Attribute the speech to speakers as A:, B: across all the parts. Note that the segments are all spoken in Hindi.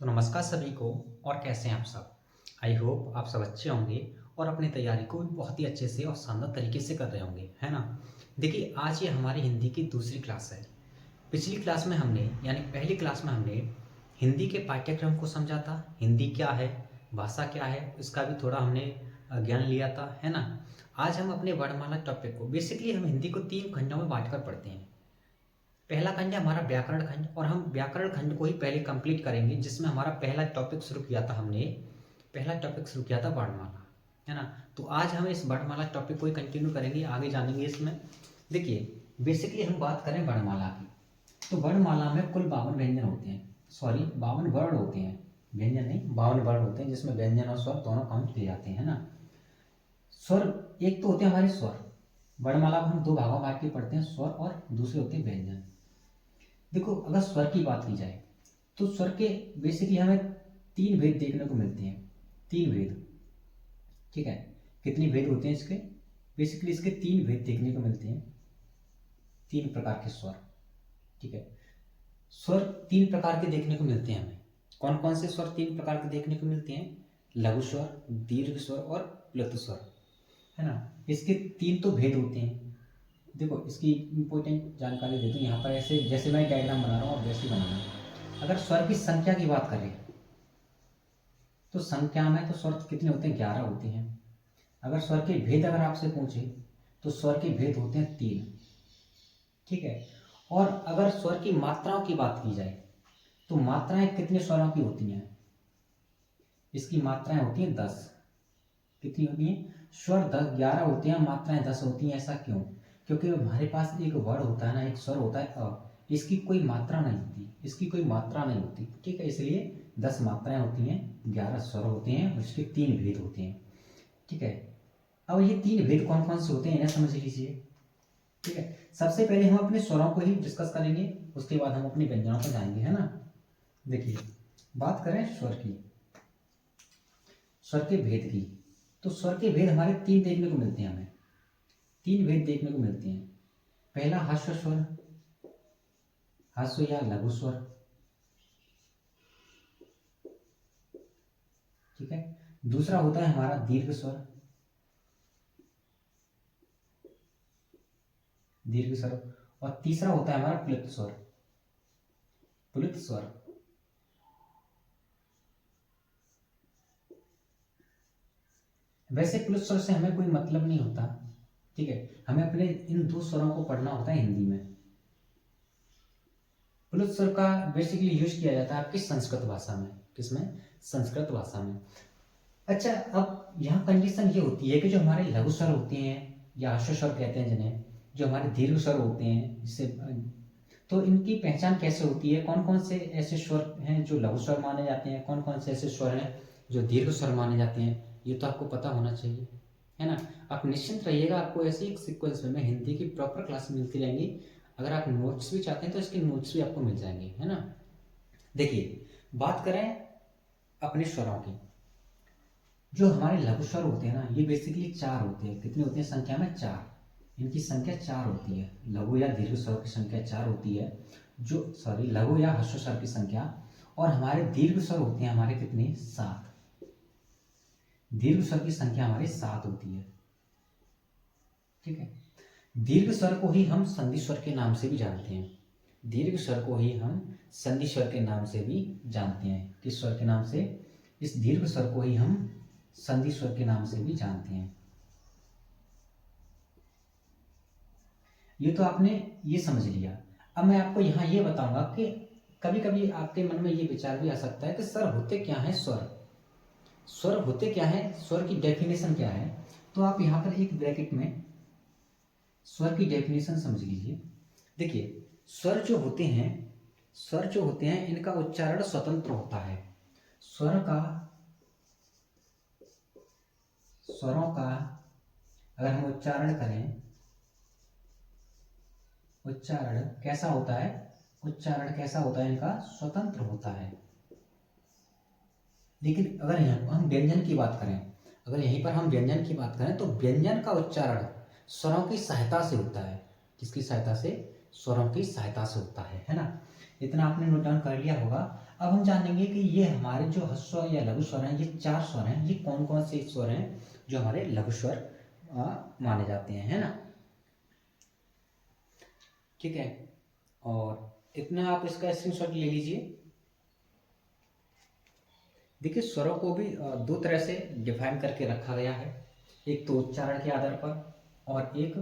A: तो नमस्कार सभी को। और कैसे हैं आप सब? आई होप आप सब अच्छे होंगे और अपनी तैयारी को भी बहुत ही अच्छे से और शानदार तरीके से कर रहे होंगे, है ना? देखिए, आज ये हमारी हिंदी की दूसरी क्लास है। पिछली क्लास में हमने यानी पहली क्लास में हमने हिंदी के पाठ्यक्रम को समझा था। हिंदी क्या है, भाषा क्या है, इसका भी थोड़ा हमने ज्ञान लिया था, है ना? आज हम अपने वर्णमाला टॉपिक को बेसिकली हम हिंदी को 3 खंडों में बाँट कर पढ़ते हैं। पहला खंड है हमारा व्याकरण खंड और हम व्याकरण खंड को ही पहले कंप्लीट करेंगे, जिसमें हमारा पहला टॉपिक शुरू किया था हमने। पहला टॉपिक शुरू किया था वर्णमाला, है ना? तो आज हम इस वर्णमाला टॉपिक को ही कंटिन्यू करेंगे, आगे जानेंगे इसमें। देखिए, बेसिकली हम बात करें वर्णमाला की, तो वर्णमाला में कुल 52 व्यंजन होते हैं। सॉरी, 52 वर्ण होते हैं, व्यंजन नहीं, 52 वर्ण होते हैं, जिसमें व्यंजन और स्वर दोनों काउंट किए जाते हैं, है ना? स्वर एक तो होते हैं हमारे स्वर। वर्णमाला को हम दो भागों में बांट के पढ़ते हैं, स्वर, और दूसरे होते हैं व्यंजन। देखो, अगर स्वर की बात की जाए तो स्वर के बेसिकली हमें 3 भेद देखने को मिलते हैं। 3 भेद, ठीक है? कितने भेद होते हैं इसके? बेसिकली इसके 3 भेद देखने को मिलते हैं। 3 प्रकार के स्वर, ठीक है? स्वर 3 प्रकार के देखने को मिलते हैं हमें। कौन कौन से स्वर 3 प्रकार के देखने को मिलते हैं? लघु स्वर, दीर्घ स्वर और प्लुत स्वर, है ना? इसके 3 तो भेद होते हैं। देखो, इसकी इंपॉर्टेंट जानकारी देता हूँ यहाँ पर। ऐसे जैसे मैं डायग्राम बना रहा हूँ और वैसे ही बनाना। अगर स्वर की संख्या की बात करें तो संख्या में तो स्वर कितने होते हैं? 11 होते हैं। अगर स्वर के भेद अगर आपसे पूछे तो स्वर के भेद होते हैं 3, ठीक है? और अगर स्वर की मात्राओं की बात की जाए तो मात्राएं कितने स्वरों की होती हैं? इसकी मात्राएं होती हैं 10। कितनी होती हैं? स्वर 10 11 होते हैं, मात्राएं 10 होती हैं। ऐसा क्यों? क्योंकि हमारे पास एक वर्ण होता है ना, एक स्वर होता है अ, इसकी कोई मात्रा नहीं होती, इसकी कोई मात्रा नहीं होती, ठीक है? इसलिए 10 मात्राएं होती हैं, 11 स्वर होते हैं और इसके 3 भेद होते हैं, ठीक है? अब ये 3 भेद कौन कौन से होते हैं, इन्हें समझ लीजिए, ठीक है? सबसे पहले हम अपने स्वरों को ही डिस्कस करेंगे, उसके बाद हम अपने व्यंजनों पर जाएंगे, है ना? देखिए, बात करें स्वर की, स्वर के भेद की, तो स्वर के भेद हमारे 3 देखने को मिलते हैं हमें। 3 भेद देखने को मिलते हैं। पहला ह्रस्व स्वर, ह्रस्व या लघु स्वर, ठीक है? दूसरा होता है हमारा दीर्घ स्वर, दीर्घ स्वर। और तीसरा होता है हमारा प्लुत स्वर, प्लुत स्वर। वैसे प्लुत स्वर से हमें कोई मतलब नहीं होता, ठीक है? हमें अपने इन 2 स्वरों को पढ़ना होता है हिंदी में। प्लुत स्वर का बेसिकली यूज किया जाता है आपकी संस्कृत भाषा में। किसमें? संस्कृत भाषा में। अच्छा, अब यहाँ कंडीशन ये होती है कि जो हमारे लघु स्वर होते हैं या ह्रस्व स्वर कहते हैं जिन्हें, जो हमारे दीर्घ स्वर होते हैं, जिससे तो इनकी पहचान कैसे होती है? कौन कौन से ऐसे स्वर हैं जो लघु स्वर माने जाते हैं, कौन कौन से ऐसे स्वर हैं जो दीर्घ स्वर माने जाते हैं? ये तो आपको पता होना चाहिए, है ना? आप निश्चिंत रहिएगा, आपको ऐसे एक सीक्वेंस में हिंदी की प्रॉपर क्लास मिलती रहेंगी। अगर आप नोट्स भी चाहते हैं तो इसके नोट्स भी आपको मिल जाएंगे, है ना? देखिए, बात करें अपने स्वरों की। जो हमारे लघु स्वर होते हैं ना, ये बेसिकली 4 होते हैं। कितने होते हैं संख्या में? 4। इनकी संख्या 4 होती है। लघु या दीर्घ स्वर की संख्या 4 होती है, जो सॉरी लघु या ह्रस्व स्वर की संख्या। और हमारे दीर्घ स्वर होते हैं हमारे कितने? 7। दीर्घ स्वर की संख्या हमारी 7 होती है, ठीक है? दीर्घ स्वर को ही हम संधि स्वर के नाम से भी जानते हैं। दीर्घ स्वर को ही हम संधि स्वर के नाम से भी जानते हैं। किस स्वर के नाम से? इस दीर्घ स्वर को ही हम संधि स्वर के नाम से भी जानते हैं। ये तो आपने ये समझ लिया। अब मैं आपको यहाँ ये बताऊंगा कि कभी कभी आपके मन में ये विचार भी आ सकता है कि सर होते क्या है स्वर? स्वर होते क्या है? स्वर की डेफिनेशन क्या है? तो आप यहाँ पर एक ब्रैकेट में स्वर की डेफिनेशन समझ लीजिए। देखिए, स्वर जो होते हैं, स्वर जो होते हैं, इनका उच्चारण स्वतंत्र होता है। स्वर का, स्वरों का अगर हम उच्चारण करें, उच्चारण कैसा होता है? उच्चारण कैसा होता है इनका? स्वतंत्र होता है। लेकिन अगर यहाँ हम व्यंजन की बात करें, अगर यहीं पर हम व्यंजन की बात करें तो व्यंजन का उच्चारण स्वरों की सहायता से होता है। किसकी सहायता से? स्वरों की सहायता से होता है ना? इतना आपने नोट डाउन कर लिया होगा। अब हम जानेंगे कि ये हमारे जो ह्रस्व स्वर या लघु स्वर हैं, ये 4 स्वर हैं, ये कौन कौन से स्वर हैं जो हमारे लघु स्वर माने जाते हैं, है ना। ठीक है, और इतना आप इसका स्क्रीनशॉट ले लीजिए। देखिए स्वरों को भी दो तरह से डिफाइन करके रखा गया है, एक तो उच्चारण के आधार पर और एक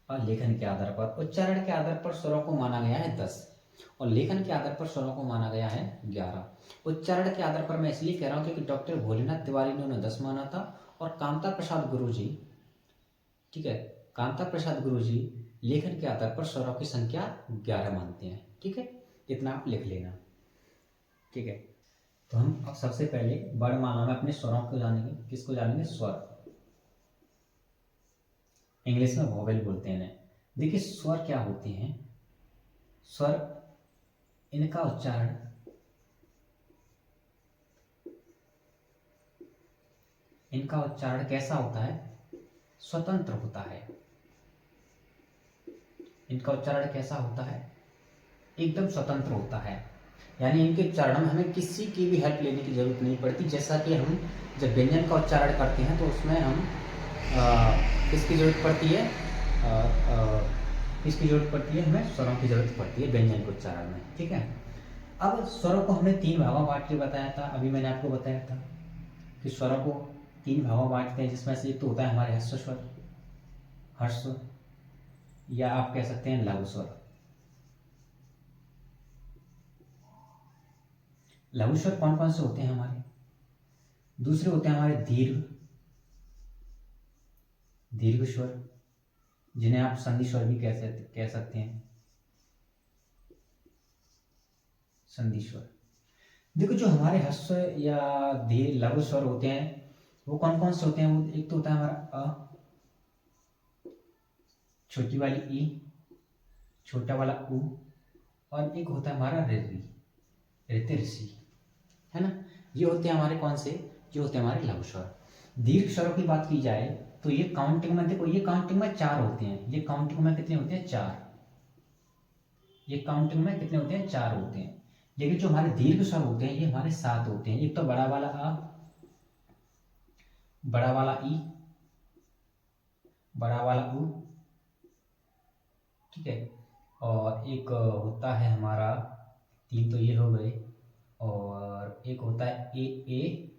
A: लेखन के आधार पर। उच्चारण के आधार पर स्वरों को माना गया है 10 और लेखन के आधार पर स्वरों को माना गया है 11। उच्चारण के आधार पर मैं इसलिए कह रहा हूँ क्योंकि डॉक्टर भोलेनाथ तिवारी ने उन्हें 10 माना था और कामता प्रसाद गुरु जी, ठीक है, कामता प्रसाद गुरु जी लेखन के आधार पर स्वरों की संख्या 11 मानते हैं। ठीक है, इतना आप लिख लेना। ठीक है, तो हम अब सबसे पहले वर्णमाला में अपने स्वरों को जानेंगे। किसको जानेंगे? स्वर। इंग्लिश में वोवेल बोलते हैं इन्हें। देखिए स्वर क्या होते हैं। स्वर, इनका उच्चारण कैसा होता है? स्वतंत्र होता है। इनका उच्चारण कैसा होता है? एकदम स्वतंत्र होता है, यानी इनके उच्चारण में हमें किसी की भी हेल्प लेने की जरूरत नहीं पड़ती। जैसा कि हम जब व्यंजन का उच्चारण करते हैं तो उसमें हम किसकी जरूरत पड़ती है? किसकी जरूरत पड़ती है? हमें स्वरों की जरूरत पड़ती है व्यंजन के उच्चारण में। ठीक है, अब स्वरों को हमने 3 भागों में बांट के बताया था। अभी मैंने आपको बताया था कि स्वरों को 3 भागों में बांटते हैं, जिसमें से एक तो होता है हमारे ह्रस्व स्वर, हर्ष स्वर, या आप कह सकते हैं लघु स्वर। लघु स्वर कौन कौन से होते हैं हमारे? दूसरे होते हैं हमारे दीर्घ स्वर, जिन्हें आप संधि स्वर भी कह सकते हैं, संधि स्वर। देखो जो हमारे ह्रस्व या लघु स्वर होते हैं वो कौन कौन से होते हैं? वो एक तो होता है हमारा अ, छोटी वाली ई, छोटा वाला उ, और एक होता है हमारा ऋति ऋषि, है ना। ये होते हैं हमारे कौन से? ये होते हैं हमारे लघु स्वर। दीर्घ स्वरों की बात की जाए तो ये काउंटिंग में, देखो ये काउंटिंग में 4 होते हैं। ये काउंटिंग में कितने होते हैं? 4। ये काउंटिंग में कितने होते हैं? 4 होते हैं। लेकिन जो हमारे दीर्घ स्वर होते हैं ये हमारे 7 होते हैं। एक तो बड़ा वाला अ, बड़ा वाला ई, बड़ा वाला उ, ठीक है, और एक होता है हमारा, 3 तो ये हो गए, और एक होता है ए,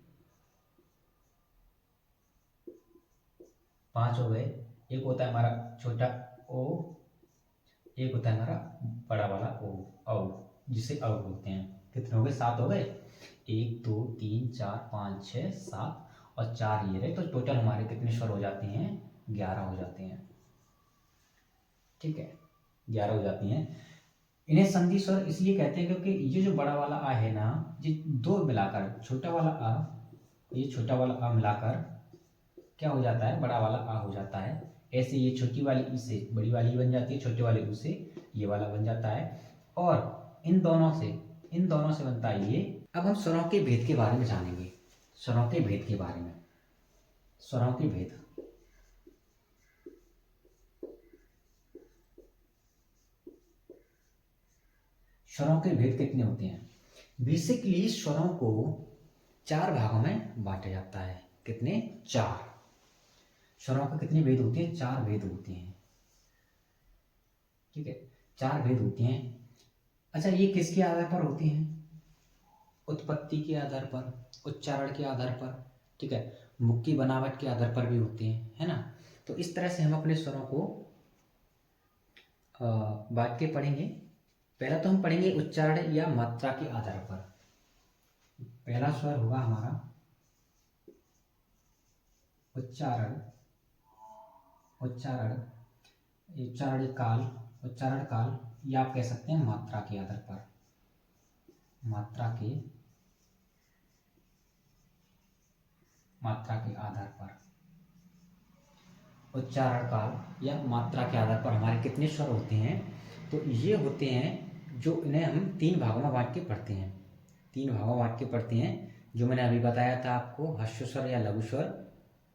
A: 5 हो गए। एक होता है हमारा छोटा ओ, एक होता है हमारा बड़ा वाला ओ, जिसे अव बोलते हैं। कितने हो गए? 7 हो गए। 1 2 3 4 5 6 7 और 4 ये रहे, तो टोटल हमारे कितने स्वर हो जाते हैं? 11 हो जाते हैं। ठीक है, 11 हो जाती हैं। इन्हें संधि स्वर इसलिए कहते हैं क्योंकि ये जो बड़ा वाला आ है ना, ये दो मिलाकर, छोटा वाला आ, ये छोटा वाला आ मिलाकर क्या हो जाता है? बड़ा वाला आ हो जाता है। ऐसे ये छोटी वाली ई से बड़ी वाली ई बन जाती है, छोटे वाले ऊ से ये वाला बन जाता है, और इन दोनों से बनता है ये। अब हम स्वरों के भेद के बारे में जानेंगे। स्वरों के भेद के बारे में, स्वरों के भेद। स्वरों के भेद कितने होते हैं? बेसिकली स्वरों को 4 भागों में बांटा जाता है। कितने? 4। स्वरों के कितने भेद होते हैं? 4 भेद होते हैं। ठीक है, 4 भेद होते हैं। अच्छा, ये किसके आधार पर होते हैं? उत्पत्ति के आधार पर, उच्चारण के आधार पर, ठीक है, मुख की बनावट के आधार पर भी होते हैं, है ना। तो इस तरह से हम अपने स्वरों को बांट के पढ़ेंगे। पहला तो हम पढ़ेंगे उच्चारण या मात्रा के आधार पर। पहला स्वर होगा हमारा उच्चारण, उच्चारण काल, या आप कह सकते हैं मात्रा के आधार पर, मात्रा के आधार पर, उच्चारण काल या मात्रा के आधार पर हमारे कितने स्वर होते हैं? तो ये होते हैं जो इन्हें हम 3 भागों में बांट के पढ़ते हैं। 3 भागों में बांट के पढ़ते हैं, जो मैंने अभी बताया था आपको, ह्रस्व स्वर या लघु स्वर।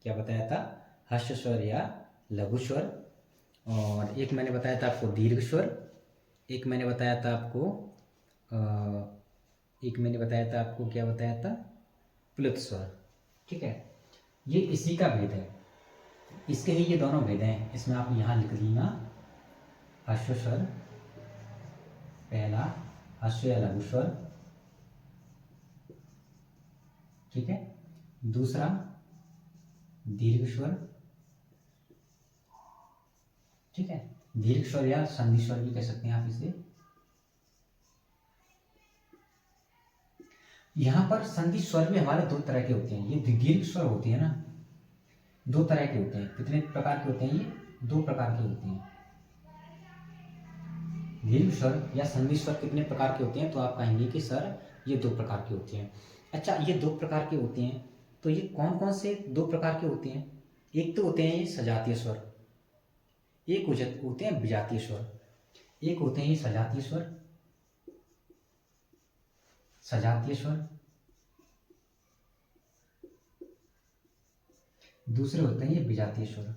A: क्या बताया था? ह्रस्व स्वर या लघु स्वर। और एक मैंने बताया था आपको दीर्घ स्वर, एक मैंने बताया था आपको एक मैंने बताया था आपको, क्या बताया था, प्लुत स्वर। ठीक है, ये इसी का भेद है, इसके ही ये दोनों भेद हैं। इसमें आप यहाँ लिख देना ह्रस्व स्वर, पहला ह्रस्व या लघु स्वर, ठीक है, दूसरा दीर्घ स्वर, ठीक है, दीर्घ स्वर या संधि स्वर भी कह सकते हैं आप इसे। यहां पर संधि स्वर भी हमारे दो तरह के होते हैं। ये दीर्घ स्वर होती है ना, दो तरह के होते हैं। कितने प्रकार के होते हैं ये? दो प्रकार के होते हैं। दीर्घ स्वर या संधि स्वर कितने प्रकार के होते हैं? तो आप कहेंगे कि सर ये दो प्रकार के होते हैं। अच्छा, ये दो प्रकार के होते हैं, तो ये कौन कौन से दो प्रकार के होते हैं? एक तो होते हैं ये सजातीय स्वर, एक होते हैं विजातीय स्वर। एक होते हैं ये सजातीय स्वर, सजातीय स्वर, दूसरे होते हैं ये विजातीय स्वर।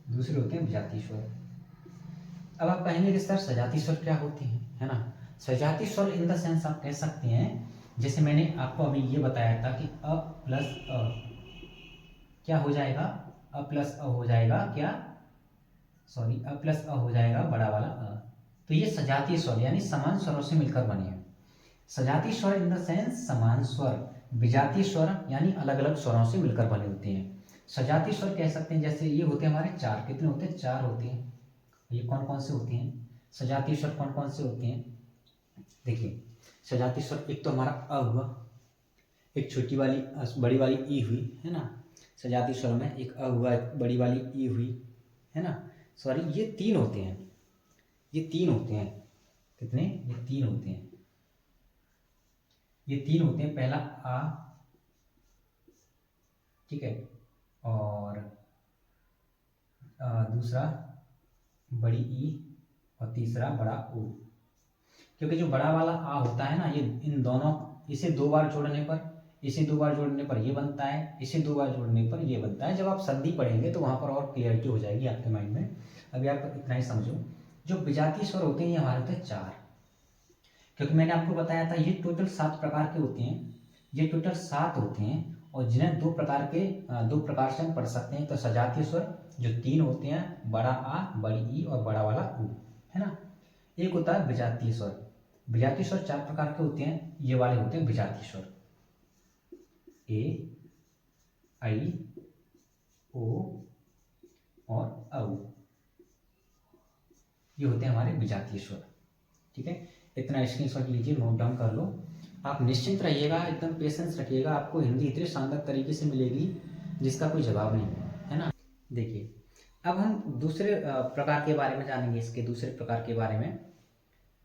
A: दूसरे होते हैं विजातीय स्वर। अब आप कहेंगे कि सर सजातीय स्वर क्या होते हैं, है ना? सजातीय स्वर इन द सेंस आप कह सकते हैं, जैसे मैंने आपको अभी ये बताया था कि अ प्लस अ क्या हो जाएगा, अ प्लस अ हो जाएगा क्या, सॉरी, अ प्लस अ हो जाएगा बड़ा वाला अ। तो ये सजातीय स्वर यानी समान स्वरों से मिलकर बने हैं। सजातीय स्वर इन द सेंस समान स्वर, विजातीय स्वर यानी अलग अलग स्वरों से मिलकर बने होते हैं। सजातीय स्वर कह सकते हैं, जैसे ये होते हैं हमारे चार, कितने होते हैं? चार होते हैं। ये कौन कौन से होते हैं सजातीय स्वर? कौन कौन से होते हैं? देखिए, सजातीय स्वर एक तो हमारा अ हुआ, एक छोटी वाली बड़ी वाली ई हुई, है ना? सजातीय स्वर में एक अ हुआ, एक बड़ी वाली ई हुई, है ना? सॉरी, ये तीन होते हैं, ये तीन होते हैं। कितने? ये तीन होते हैं, ये तीन होते हैं। पहला आ, ठीक है, और दूसरा बड़ी ई, और तीसरा बड़ा ऊ। क्योंकि जो बड़ा वाला आ होता है ना, ये इन दोनों, इसे दो बार जोड़ने पर, इसे दो बार जोड़ने पर ये बनता है, इसे दो बार जोड़ने पर ये बनता है। जब आप संधि पढ़ेंगे तो वहां पर और क्लियरिटी हो जाएगी आपके माइंड में। अभी आप इतना ही समझो। जो विजातीय स्वर होते हैं ये हमारे होते हैं चार, क्योंकि मैंने आपको बताया था ये टोटल 7 प्रकार के होते हैं। ये टोटल 7 होते हैं, और जिन्हें दो प्रकार से हम पढ़ सकते हैं। तो सजातीय स्वर जो तीन होते हैं, बड़ा आ, बड़ी ई और बड़ा वाला ऊ, है ना? एक होता है विजातीय स्वर। विजातीय स्वर 4 प्रकार के होते हैं। ये वाले होते हैं विजातीय स्वर, ए, आई, ओ और औ। ये होते हैं हमारे विजातीय स्वर। ठीक है, इतना स्क्रीनशॉट लीजिए, नोट डाउन कर लो। आप निश्चिंत रहिएगा, एकदम पेशेंस रखिएगा। आपको हिंदी इतनी शानदार तरीके से मिलेगी जिसका कोई जवाब नहीं है ना? देखिए, अब हम दूसरे प्रकार के बारे में जानेंगे। इसके दूसरे प्रकार के बारे में,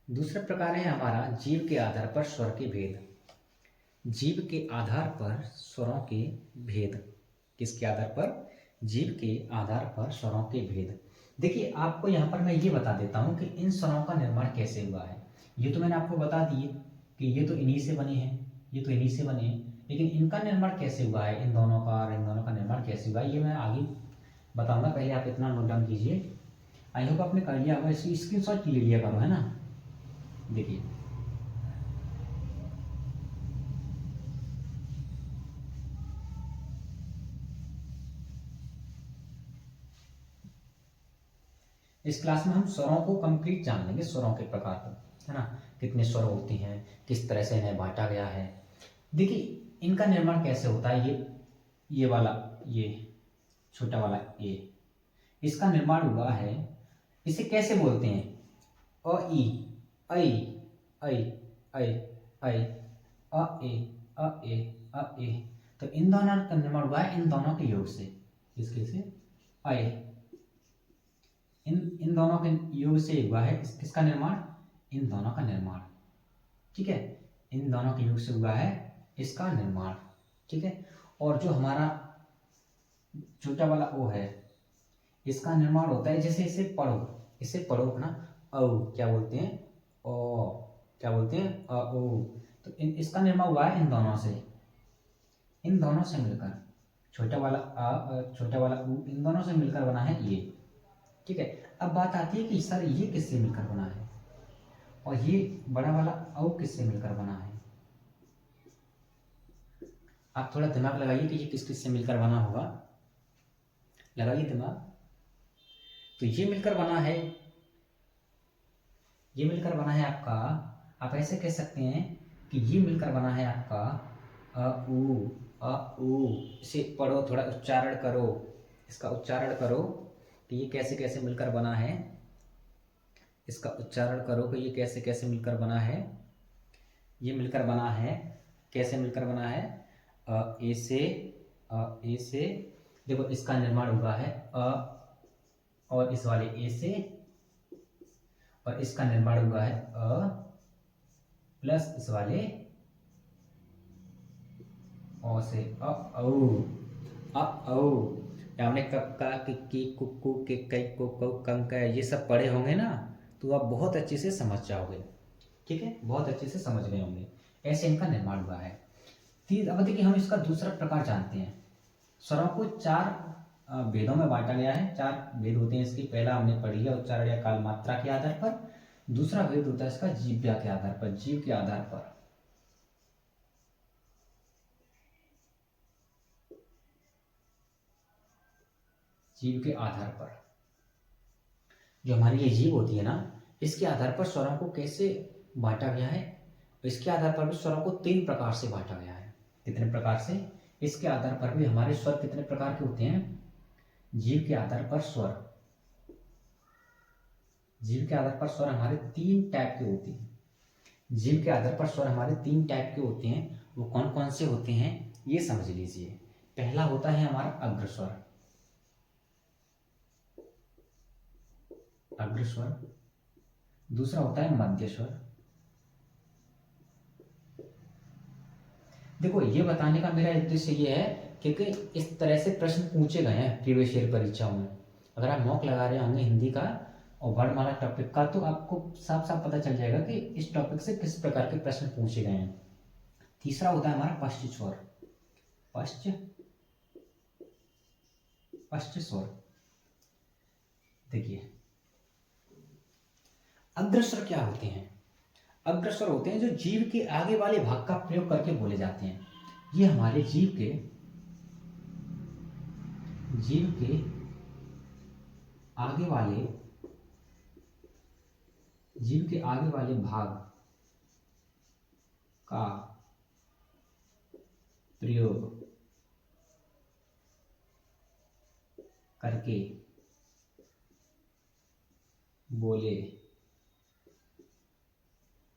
A: दूसरा प्रकार है हमारा जीव के आधार पर स्वर के भेद। जीव के आधार पर स्वरों के भेद। किसके आधार पर? जीव के आधार पर स्वरों के भेद। देखिए, आपको यहाँ पर मैं ये बता देता हूँ कि इन स्वरों का निर्माण कैसे हुआ है। ये तो मैंने आपको बता दिए कि ये तो इन्हीं से बने हैं, ये तो इन्हीं से बने हैं, लेकिन इनका निर्माण कैसे हुआ है, इन दोनों का और इन दोनों का निर्माण कैसे हुआ है, ये मैं आगे बताऊंगा। पहले आप इतना नोट डाउन कीजिए। आई होप आपने कर लिया होगा, इसकी स्क्रीनशॉट ले लिया करो, है ना? देखिए, इस क्लास में हम स्वरों को कंप्लीट जान लेंगे, स्वरों के प्रकार को, है ना? कितने स्वर होते हैं, किस तरह से इन्हें बांटा गया है। देखिए, इनका निर्माण कैसे होता है। ये वाला, ये छोटा वाला ए, इसका निर्माण हुआ है। इसे कैसे बोलते हैं? अ ई, ऐ, ऐ, ऐ, ऐ, अ ए, अ ए, अ ए। तो इन दोनों का निर्माण हुआ है इन दोनों के योग से। किसके से? ऐ। इन दोनों के योग से हुआ है किसका निर्माण? इन दोनों का निर्माण। ठीक है, इन दोनों के योग से हुआ है इसका निर्माण। ठीक है, और जो हमारा छोटा वाला ओ है, इसका निर्माण होता है, जैसे इसे पढ़ो, इसे पढ़ो अपना, औ क्या बोलते हैं? ओ, क्या बोलते हैं? अ ओ। तो इसका निर्माण हुआ है इन दोनों से, इन दोनों से मिलकर। छोटा वाला आ, छोटा वाला ऊ, इन दोनों से मिलकर बना है ये। ठीक है, अब बात आती है कि सर ये किससे मिलकर बना है और ये बड़ा वाला औ किससे मिलकर बना है। आप थोड़ा दिमाग लगाइए कि ये किस किस से मिलकर बना होगा, लगाइए दिमाग। तो ये मिलकर बना है, ये मिलकर बना है आपका, आप ऐसे कह सकते हैं कि ये मिलकर बना है आपका अ उ। इसे पढ़ो, थोड़ा उच्चारण करो, इसका उच्चारण करो कि ये कैसे कैसे मिलकर बना है। इसका उच्चारण करो कि ये कैसे कैसे मिलकर बना है। ये मिलकर बना है, कैसे मिलकर बना है, ए से, ए से, देखो इसका निर्माण हुआ है और इस वाले ए से, और इसका निर्माण हुआ है प्लस इस वाले ओ से औ। हमने कब का कि कुकू के कई को कं का ये सब पढ़े होंगे ना, तो आप बहुत अच्छे से समझ जाओगे। ठीक है, बहुत अच्छे से समझ गए होंगे। ऐसे इनका निर्माण हुआ है। अब देखिए हम इसका दूसरा प्रकार जानते हैं। स्वरों को 4 भेदों में बांटा गया है। 4 भेद होते हैं इसके। पहला हमने पढ़ लिया उच्चारण या काल मात्रा के आधार पर। दूसरा भेद होता है इसका जीव्या के आधार पर, जीव के आधार पर। जीव के आधार पर, जो हमारी ये जीव होती है ना, इसके आधार पर स्वरों को कैसे बांटा गया है। इसके आधार पर भी स्वरों को 3 प्रकार से बांटा गया है। कितने प्रकार से? इसके आधार पर भी हमारे स्वर कितने प्रकार के होते हैं। जीव के आधार पर स्वर, जीव के आधार पर स्वर हमारे 3 टाइप के होते हैं। जीव के आधार पर स्वर हमारे 3 टाइप के होते हैं। वो कौन कौन से होते हैं ये समझ लीजिए। पहला होता है हमारा अग्रस्वर, अग्रस्वर। दूसरा होता है मध्य स्वर। देखो ये बताने का मेरा उद्देश्य ये है क्योंकि इस तरह से प्रश्न पूछे गए हैं प्रीवियस ईयर परीक्षाओं में। अगर आप मॉक लगा रहे होंगे हिंदी का और वर्णमाला टॉपिक का, तो आपको साफ साफ पता चल जाएगा कि इस टॉपिक से किस प्रकार के प्रश्न पूछे गए हैं। तीसरा होता है हमारा पश्च स्वर, पश्च स्वर। देखिए अग्रस्वर क्या होते हैं। अग्रस्वर होते हैं जो जीव के आगे वाले भाग का प्रयोग करके बोले जाते हैं। ये हमारे जीव के आगे वाले, जीव के आगे वाले भाग का प्रयोग करके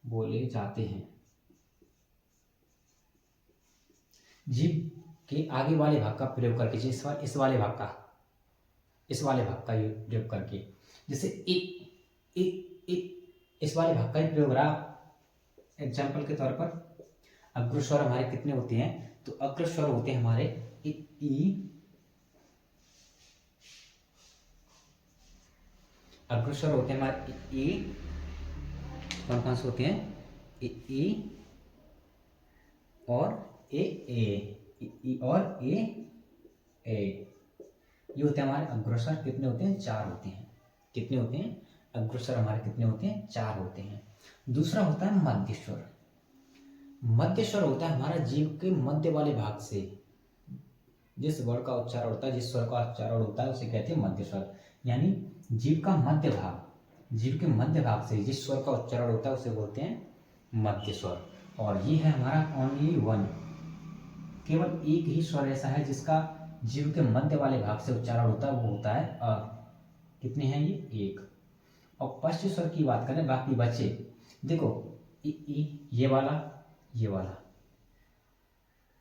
A: बोले जाते हैं। जीव के आगे वाले भाग का प्रयोग करके, इस वाले भाग का प्रयोग करके, जैसे इस वाले भाग का ही प्रयोग रहा। एग्जाम्पल के तौर पर अग्रस्वर हमारे कितने होते हैं, तो अग्रस्वर होते हैं हमारे अग्रस्वर होते हैं हमारे कौन कौन से होते हैं, ई और ए और ए। ये होते हैं हमारे अग्रस्वर। कितने होते हैं? 4 होते हैं। कितने होते हैं? अग्रस्वर हमारे कितने होते हैं? 4 होते हैं। दूसरा होता है मध्य स्वर। मध्य स्वर होता है हमारा जीव के मध्य वाले भाग से जिस वर्ण का उच्चारण होता है, जिस स्वर का उच्चारण होता है, उसे कहते हैं मध्य स्वर। यानी जीव का मध्य भाग, जीव के मध्य भाग से जिस स्वर का उच्चारण होता है उसे बोलते हैं मध्य स्वर। और ये है हमारा ओनली वन, केवल एक ही स्वर ऐसा है जिसका जीव के मध्य वाले भाग से उच्चारण होता है, वो होता है अ। कितने हैं ये? 1। और पश्च स्वर की बात करें, बाकी बचे देखो ये वाला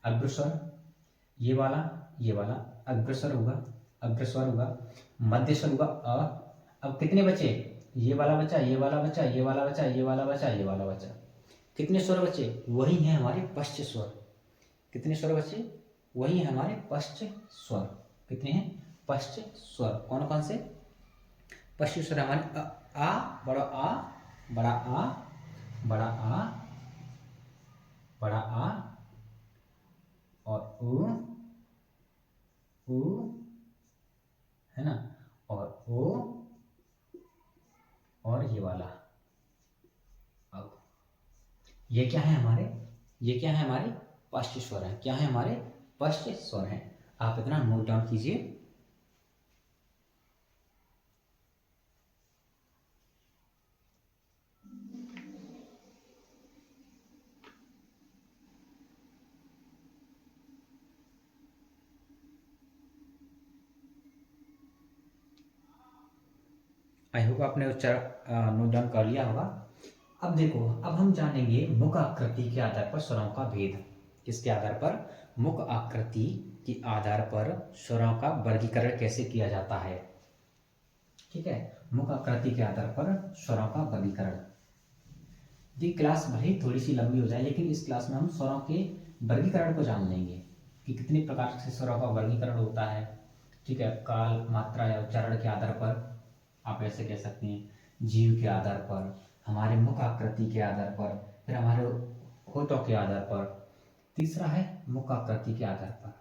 A: अग्रस्वर, ये वाला अग्रस्वर होगा, मध्य स्वर होगा अ। अब कितने बचे? ये वाला बचा, ये वाला बचा, ये वाला बचा, ये वाला बचा, ये वाला बचा। कितने स्वर बचे? वही है हमारे पश्च स्वर। कितने स्वर बचे? वही है हमारे पश्च स्वर। कितने हैं? पश्च स्वर। कौन कौन से? पश्च स्वर हमारे आ, बड़ा आ, बड़ा आ, बड़ा आ, बड़ा आ, और उ है ना, और ओ, और ये वाला। अब ये क्या है हमारे, ये क्या है हमारे पश्च स्वर है। क्या है हमारे पश्च स्वर हैं। आप इतना नोट डाउन कीजिए। आई होप आपने उच्चारण नोट डाउन कर लिया होगा। अब देखो, अब हम जानेंगे मुख आकृति के आधार पर स्वरों का भेद। किसके आधार पर, मुख आकृति के आधार पर स्वरों का वर्गीकरण कैसे किया जाता है। ठीक है, मुख आकृति के आधार पर स्वरों का वर्गीकरण। ये क्लास भले ही थोड़ी सी लंबी हो जाए, लेकिन इस क्लास में हम स्वरों के वर्गीकरण को जान लेंगे कि कितने प्रकार से स्वरों का वर्गीकरण होता है। ठीक है, काल, मात्रा या उच्चारण के आधार पर, आप ऐसे कह सकते हैं, जीव के आधार पर, हमारे मुख आकृति के आधार पर, फिर हमारे होठों के आधार पर। तीसरा है मुख आकृति के आधार पर।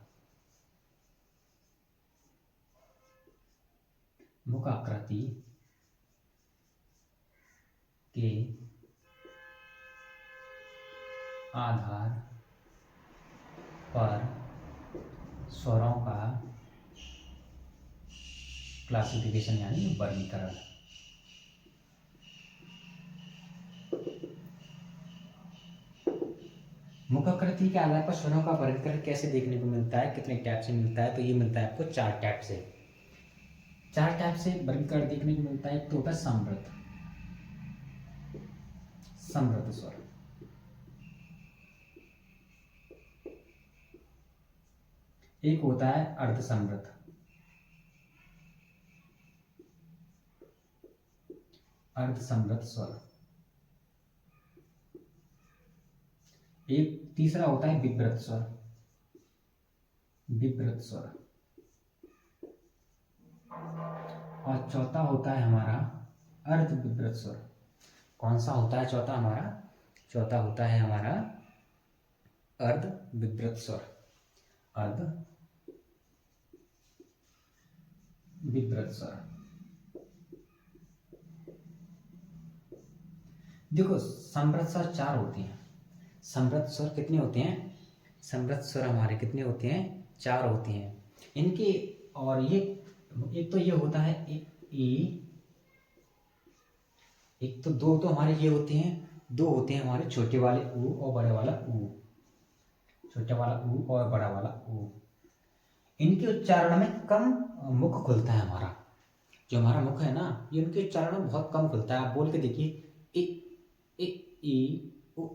A: मुख आकृति के आधार पर स्वरों का क्लासिफिकेशन यानी वर्गीकरण। मुख आकृति के आधार पर स्वरों का वर्गीकरण कैसे देखने को मिलता है, कितने टाइप से मिलता है, तो ये मिलता है आपको 4 टाइप से। 4 टाइप से वर्गीकरण देखने को मिलता है। एक तो होता है समृद्ध, समृद्ध स्वर। एक होता है अर्ध समृद्ध, अर्ध समृद्ध स्वर। एक तीसरा होता है विवृत स्वर, विवृत स्वर। और चौथा होता है हमारा अर्ध विवृत स्वर। कौन सा होता है चौथा हमारा, चौथा होता है हमारा अर्ध विवृत स्वर, अर्ध विवृत स्वर। देखो, समृद्ध स्वर 4 होते हैं। समृद्ध स्वर कितने होते हैं, समृद्ध स्वर हमारे कितने होते हैं, 4 होते हैं इनके। और ये एक तो ये होता है ए, एक तो दो तो हमारे ये होते हैं, दो होते हैं हमारे छोटे वाले ऊ और बड़े वाला ऊ, छोटा वाला ऊ और बड़ा वाला ऊ। इनके उच्चारण में कम मुख खुलता है हमारा। जो हमारा मुख है ना, ये इनके उच्चारण में बहुत कम खुलता है। आप बोल के देखिए, ई उ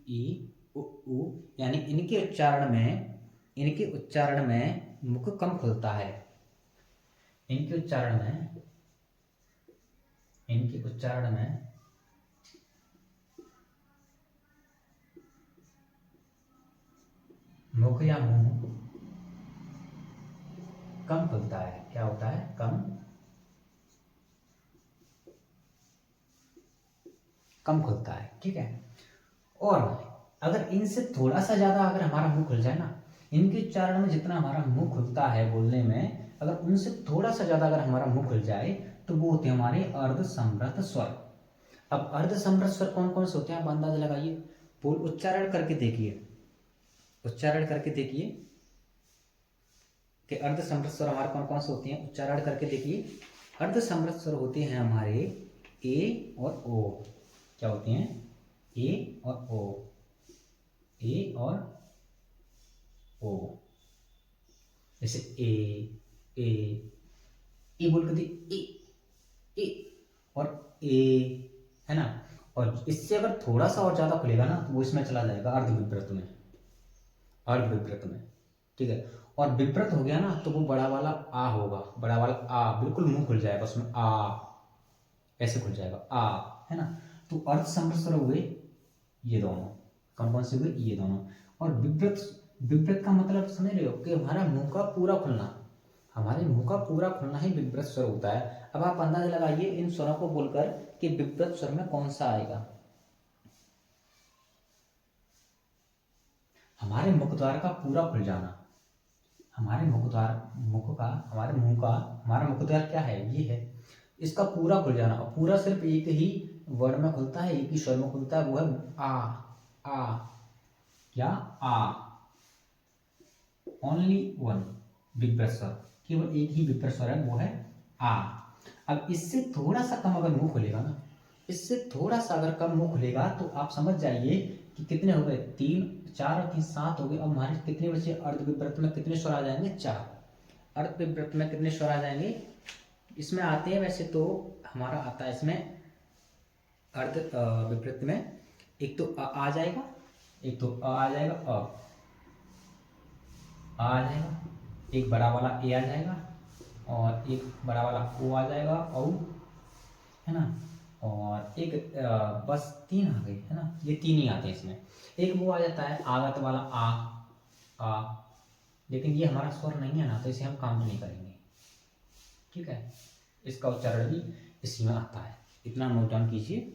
A: ई उ ऊ, यानी इनके उच्चारण में, इनके उच्चारण में मुख कम खुलता है। इनके उच्चारण में, इनके उच्चारण में मुख या मुंह कम खुलता है। क्या होता है, कम खुलता है। ठीक है, और अगर इनसे थोड़ा सा ज्यादा अगर हमारा मुंह खुल जाए ना, इनके उच्चारण में जितना हमारा मुंह खुलता है बोलने में, अगर उनसे थोड़ा सा ज्यादा अगर हमारा मुंह खुल जाए तो वो होते हैं हमारे अर्ध समृद्ध स्वर। अब अर्ध समृद्ध स्वर कौन कौन से होते हैं, आप अंदाजा लगाइए। बोल, उच्चारण करके देखिए, उच्चारण करके देखिए कि अर्ध समृद्ध स्वर हमारे कौन कौन से होते हैं। उच्चारण करके देखिए, अर्ध समृद्ध स्वर होते हैं हमारे ए और ओ। क्या होते हैं, ए और ओ, ए और ओ। जैसे ए बोल कर ए और ए, है ना। और इससे अगर थोड़ा सा और ज्यादा खुलेगा ना तो वो इसमें चला जाएगा अर्ध विवृत में, अर्ध विवृत में। ठीक है, और विवृत हो गया ना तो वो बड़ा वाला आ होगा, बड़ा वाला आ, बिल्कुल मुंह खुल जाएगा उसमें, आ ऐसे खुल जाएगा, आ, है ना। तो अर्ध समृद्ध स्वर हुए ये दोनों, कौन कौन से हुए, ये दोनों। और विवृत, विवृत का मतलब समझ रहे हो कि हमारा मुंह का पूरा खुलना, हमारे मुंह का पूरा खुलना ही विवृत स्वर होता है। अब आप अंदाजा लगाइए इन स्वरों को बोलकर कि विवृत स्वर में कौन सा आएगा। हमारे मुख द्वार का पूरा खुल जाना, हमारे मुख द्वार, मुख का, हमारे मुंह का, हमारा मुख द्वार क्या है, ये है। इसका पूरा खुल जाना, और पूरा सिर्फ एक ही वर्ड में खुलता है, एक ही स्वर में खुलता है, वो है आ। क्या? आ। ओनली वन विपर्य स्वर, केवल एक ही विपर्य स्वर है, वो है आ। अब इससे थोड़ा सा कम अगर मुंह खुलेगा ना, इससे थोड़ा सा अगर कम मुंह खुलेगा तो आप समझ जाइए कि कितने हो गए, 3 4 और 3 7 हो गए। अब हमारे कितने बचे अर्ध विपरीत में, कितने स्वर आ जाएंगे? 4। अर्ध विपरीत में कितने स्वर आ जाएंगे? इसमें आते हैं वैसे तो, हमारा आता है इसमें अर्ध विपरीत में, एक तो आ जाएगा, एक तो आ जाएगा, आ जाएगा, एक बड़ा वाला ए आ जाएगा, और एक बड़ा वाला ओ आ जाएगा, औ, है ना, और एक बस 3 आ गए, है ना, ये 3 ही आते हैं इसमें। एक वो आ जाता है आगत वाला आ, लेकिन ये हमारा स्वर नहीं है ना, तो इसे हम काउंट नहीं करेंगे, ठीक है। इसका उच्चारण भी इसी में आता है, इतना नोट डाउन कीजिए।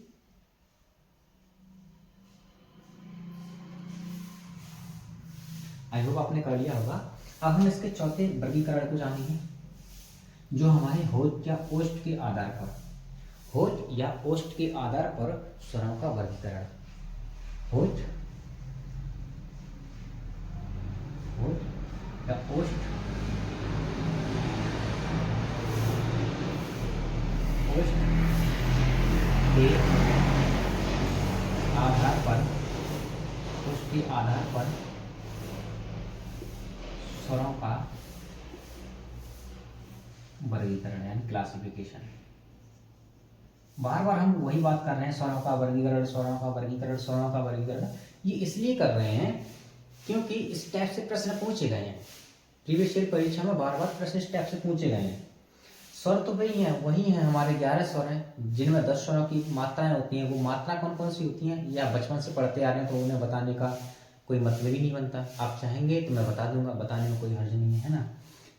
A: आई होप आपने कर लिया होगा। अब हम इसके चौथे वर्गीकरण को जानेंगे, जो हमारे होठ या ओष्ठ के आधार पर, होठ या ओष्ठ के आधार पर स्वरों का वर्गीकरण। होठ, होठ या ओष्ठ, ओष्ठ के आधार पर, ओष्ठ के आधार पर स्वरों का वर्गीकरण यानी क्लासिफिकेशन। बार बार हम वही बात कर रहे हैं, स्वरों का वर्गीकरण, स्वरों का वर्गीकरण, स्वरों का वर्गीकरण। ये इसलिए कर रहे हैं क्योंकि इस टाइप से प्रश्न पूछे गए हैं, प्रीवियस ईयर परीक्षा में बार बार प्रश्न इस टाइप से पूछे गए हैं। स्वर तो वही हैं हमारे 11 स्वर हैं, जिनमें 10 स्वरों की मात्राएं होती हैं। वो मात्रा कौन कौन सी होती हैं, या बचपन से पढ़ते आ रहे हैं तो उन्हें बताने का कोई मतलब ही नहीं बनता। आप चाहेंगे तो मैं बता दूंगा, बताने में कोई हर्ज नहीं है ना।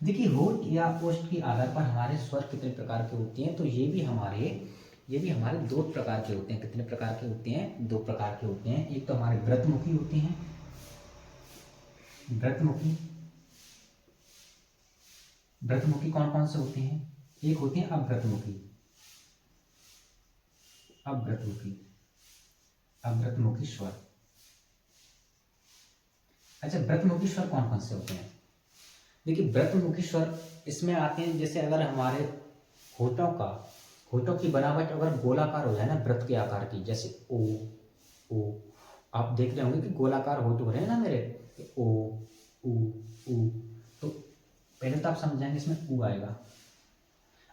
A: देखिए, होठ या ओष्ठ के आधार पर हमारे स्वर कितने प्रकार के होते हैं, तो ये भी हमारे 2 प्रकार के होते हैं। कितने प्रकार के होते हैं? 2 प्रकार के होते हैं। एक तो हमारे व्रतमुखी होते हैं, व्रतमुखी। व्रतमुखी कौन कौन से होते हैं? एक होते हैं अव्रतमुखी, अव्रतमुखी, अव्रतमुखी स्वर। अच्छा, व्रतमुखी स्वर कौन कौन से होते हैं? देखिए, व्रतमुखी स्वर इसमें आते हैं, जैसे अगर हमारे होठों की बनावट अगर गोलाकार हो जाए ना, व्रत के आकार की, जैसे ओ, आप देख रहे होंगे कि गोलाकार होठ हो रहे हैं ना मेरे, ओ ऊ ऊ, तो पहले तो आप समझाएंगे इसमें ऊ आएगा।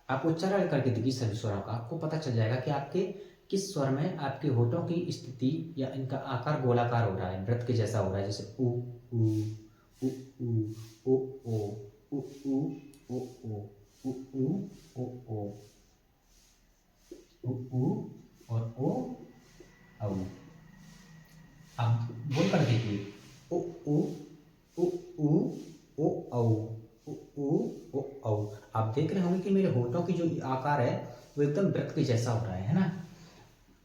A: आप उच्चारण करके देखिए सभी स्वरों का, आपको पता चल जाएगा कि आपके किस स्वर में आपके होठों की स्थिति या इनका आकार गोलाकार हो रहा है, व्रत के जैसा हो रहा है। जैसे ऊ ऊ उ ऊ ओ उ ऊ ओ ओ उ ऊ ओ उ ऊ और ओ औ। आप बोल कर देखिए, उ ऊ उ ऊ ओ औ उ ऊ ओ औ। आप देख रहे होंगे कि मेरे होठों की जो आकार है वो एकदम वृत्त के जैसा हो रहा है ना।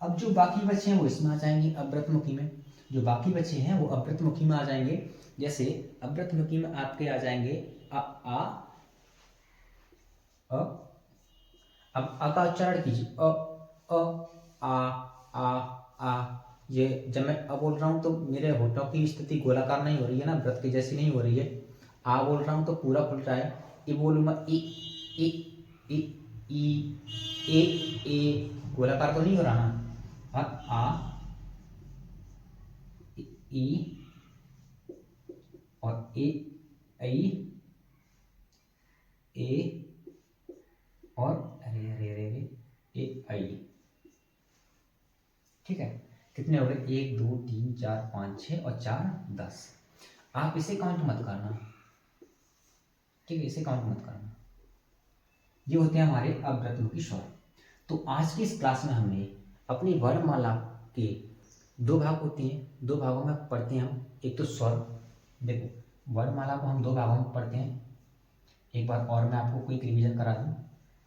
A: अब जो बाकी बचे हैं वो इसमें आ जाएंगे अव्रतमुखी में, जो बाकी बचे हैं वो अव्रतमुखी में आ जाएंगे। जैसे अव्रतमुखी में आपके आ जाएंगे आ अ। अब आ का उच्चारण कीजिए, अ आ। ये जब मैं अ बोल रहा हूँ तो मेरे होठों की स्थिति गोलाकार नहीं हो रही है ना, वृत्त की जैसी नहीं हो रही है। आ बोल रहा हूँ तो पूरा खुल रहा है। ई बोलूंगा ई ई ई ई ए गोलाकार तो नहीं हो रहा ना। और आ ई और ए आई ए और अरे अरे अरे अरे ए आई। ठीक है, कितने हो गए? 1 2 3 4 5 6 और 4 10। आप इसे काउंट मत करना, ठीक है, इसे काउंट मत करना। ये होते हैं हमारे अव्रतमुखी स्वर। तो आज की इस क्लास में हमने अपनी वर्णमाला के 2 भाग होते हैं, 2 भागों में पढ़ते हैं हम। एक तो स्वर, देखो वर्णमाला को हम 2 भागों में पढ़ते हैं। एक बार और मैं आपको क्विक रिवीजन करा दूं,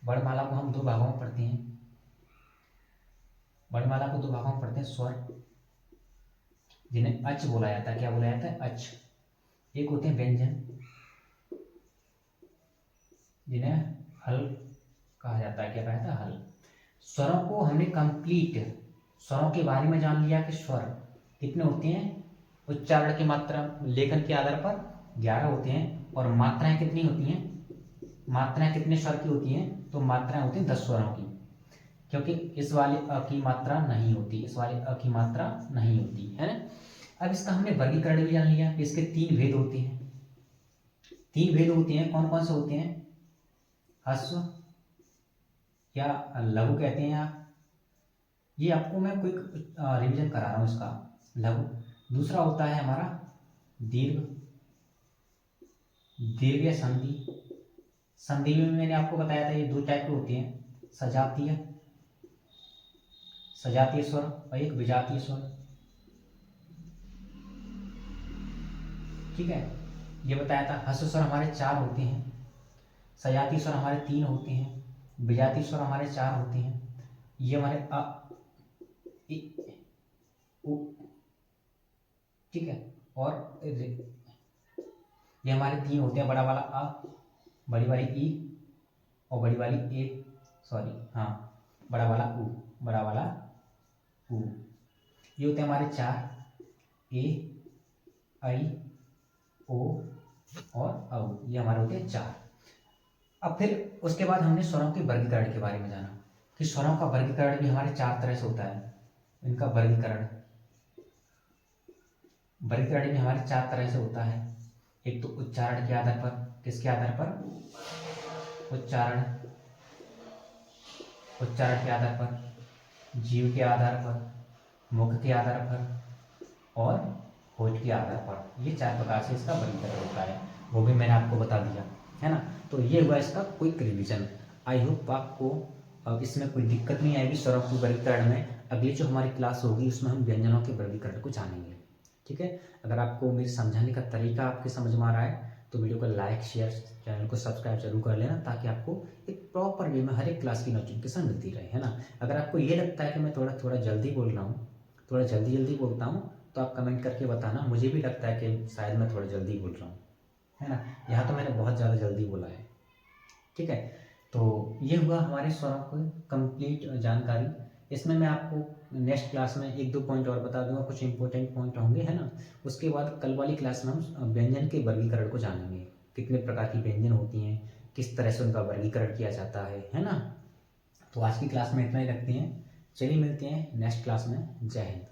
A: वर्णमाला को हम 2 भागों में पढ़ते हैं। वर्णमाला को 2 भागों में पढ़ते हैं। स्वर जिन्हें अच बोला जाता है, क्या बोला जाता है? अच। एक होते हैं व्यंजन, जिन्हें हल कहा जाता है, क्या कहा जाता है, हल। स्वरों को हमने कंप्लीट, स्वरों के बारे में जान लिया कि स्वर कितने होते हैं, उच्चारण की मात्रा लेखन के आधार पर 11 होते हैं, और मात्राएं कितनी होती हैं, मात्राएं कितने स्वर की होती हैं, तो मात्राएं होती हैं 10 स्वरों की, क्योंकि इस वाले अ की मात्रा नहीं होती, इस वाले अ की मात्रा नहीं होती है ना। अब इसका हमने वर्गीकरण भी जान लिया कि इसके 3 भेद होते हैं, 3 भेद होते हैं, कौन कौन से होते हैं, ह्रस्व या लघु कहते हैं, या ये आपको मैं क्विक रिवीजन करा रहा हूँ इसका, लघु। दूसरा होता है हमारा दीर्घ, दीर्घ या संधि। संधि में मैंने आपको बताया था ये 2 टाइप के होते हैं, सजातीय, सजातीय स्वर और एक विजातीय स्वर। ठीक है, ये बताया था। ह्रस्व स्वर हमारे 4 होते हैं, सजातीय स्वर हमारे 3 होते हैं, विजातीय स्वर हमारे 4 होते हैं। ये हमारे अ, इ, उ, ठीक है, और ये हमारे 3 होते हैं, बड़ा वाला अ, बड़ी वाली ई और बड़ी वाली ए, सॉरी हाँ, बड़ा वाला उ, बड़ा वाला उ। ये होते हैं हमारे 4, ए, आई, ओ और औ, ये हमारे होते हैं 4। अब फिर उसके बाद हमने स्वरों के वर्गीकरण के बारे में जाना कि स्वरों का वर्गीकरण भी हमारे 4 तरह से होता है। इनका वर्गीकरण वर्गीकरण भी हमारे 4 तरह से होता है। एक तो उच्चारण के आधार पर, किसके आधार पर, उच्चारण, उच्चारण के आधार पर, जीव के आधार पर, मुख के आधार पर और होठ के आधार पर। ये 4 प्रकार से इसका वर्गीकरण होता है, वो भी मैंने आपको बता दिया है ना। तो ये हुआ इसका क्विक रिवीजन। आई होप आपको अब इसमें कोई दिक्कत नहीं आएगी स्वरों के वर्गीकरण में। अगली जो हमारी क्लास होगी उसमें हम व्यंजनों के वर्गीकरण को जानेंगे। ठीक है, अगर आपको मेरे समझाने का तरीका आपके समझ में आ रहा है तो वीडियो को लाइक, शेयर, चैनल को सब्सक्राइब जरूर कर लेना, ताकि आपको एक प्रॉपर वे में हर एक क्लास की नोटिफिकेशन मिलती रहे, है ना। अगर आपको ये लगता है कि मैं थोड़ा थोड़ा जल्दी बोल रहा हूँ, थोड़ा जल्दी बोलता हूँ, तो आप कमेंट करके बताना। मुझे भी लगता है कि शायद मैं थोड़ा जल्दी बोल रहा हूँ, है ना। यहाँ तो मैंने बहुत ज़्यादा जल्दी बोला है। ठीक है, तो ये हुआ हमारे स्वरों की कंप्लीट जानकारी। इसमें मैं आपको नेक्स्ट क्लास में 1-2 पॉइंट और बता दूंगा, कुछ इंपॉर्टेंट पॉइंट होंगे, है ना। उसके बाद कल वाली क्लास में हम व्यंजन के वर्गीकरण को जानेंगे, कितने प्रकार की व्यंजन होती हैं, किस तरह से उनका वर्गीकरण किया जाता है ना। तो आज की क्लास में इतना ही रखते हैं, चलिए मिलते हैं नेक्स्ट क्लास में। जय हिंद।